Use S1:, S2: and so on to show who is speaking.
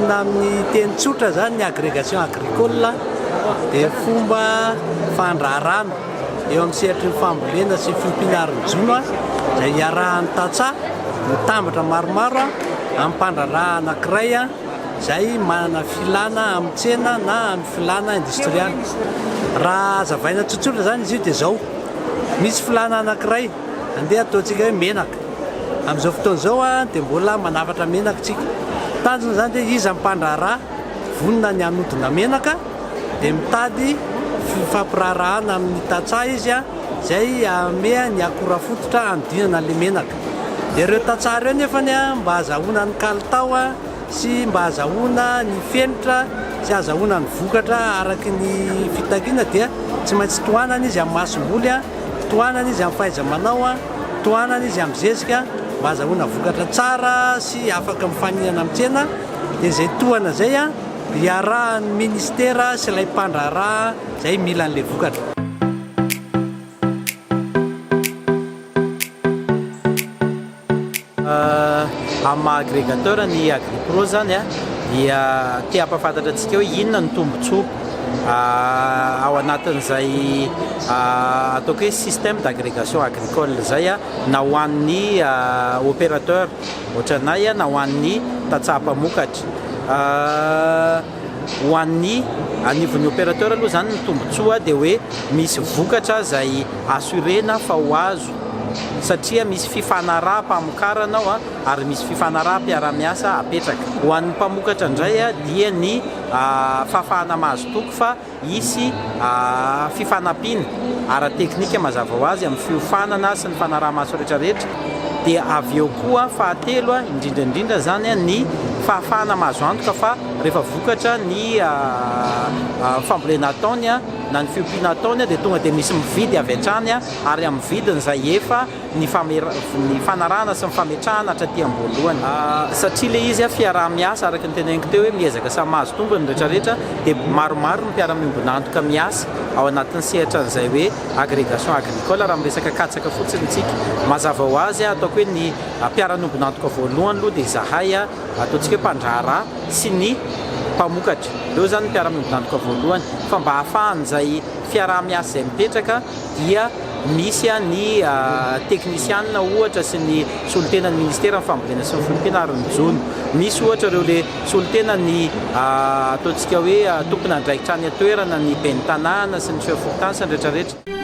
S1: volana amin'ny teny tsotra zany ny agrégation agricole dia fomba fandraharana eo amin'ny sehatry ny fambolena sy fiompianaron-jono izay iarahan'ny tantsaha mitambatra maromaro amin'ny mpandraharaha anankiray izay manana filana amin'ny tsena na amin'ny filana industrial. Raha azavaina tsotsotra zany izy io dia izao, misy filana anankiray andeha ataontsika hoe menaka. Amin'izao fotoana izao dia mbola manafatra menaka tsika. Tanjona zany dia izy ampandraharaha vonona ny anodina menaka dia mitady fampirarahana amin'ny tantsaha izy izay amea ny akora fototra andinana le menaka. Dia ireo tantsaha ireo nefany mba azahoana ny kalitao sy mba azahoana ny fenitra sy azahoana ny vokatra araky ny fitakiana dia tsy maintsy tohanana izy amin'ny masom-boly, tohanana izy amin'ny fahaiza-manao, tohanana izy amin'ny zezika mba azahoana vokatra tsara sy afaka mifaninana amin'ny tsena. Dia izay tohana izay iarahan'ny ministera sy ilay mpandraharaha izay mila an'ilay vokatra.
S2: Amin'ny maha-agrégateur ny Agripro zany dia tia hampafantatra antsika hoe inona ny tombontsoa ao anatin'izay ataoko hoe système d'agrégation agricole zay na ho an'ny opérateur ohatranay na ho an'ny tantsaha mpamokatra. Ho an'ny anivon'ny opérateur aloha zany ny tombontsoa dia hoe misy vokatra izay assurena fa ho azo, satria misy fifanaraha mpamokarana ao ary misy fifanaraha mpiara-miasa apetraka. Ho an'ny mpamokatra indray dia ny fahafahana mahazo toko fa hisy fifanampiana ara-teknika mazava ho azy amin'ny fiofanana sy ny fanaraha-maso rehetrarehetra. Dia avy eo koa fahatelo indrindraindrindra zany ny fahafahana mahazo antoka fa rehefa vokatra ny fambolena ataony na ny fiompiana ataony dia tonga dia misy mividy avy hatrany ary amin'ny vidiny izay efa ny fanarahana sy ny fametrahana hatraty am-boalohany. Satria le izy fiaraha-miasa araka ny teneniko teo hoe miezaka samy mahazo tombony rehetrarehetra dia maromaro ny mpiara-miombona antoka miasa ao anatin'ny sehatra an'izay hoe agrégation agricole. Raha miresaka katsaka fotsiny tsika mazava ho azy ataoko hoe ny mpiara-miombona antoka voalohany aloha dia zahay ataontsika hoe mpandraharaha sy ny mpamokatra. Eo zany ny mpiara-miombona antoka voalohany fa mba hahafahan'izay fiaraha-miasa izay mipetraka dia misy ny teknisianina ohatra sy ny solotenan'ny ministera ny fambolena sy ny fiompianaron-jono. Misy ohatra ireo le solotenany ataontsika hoe tompona andraikitra any atoerana ny ben'ny tanàna sy ny fiafokontany sy ny rehetrarehetra.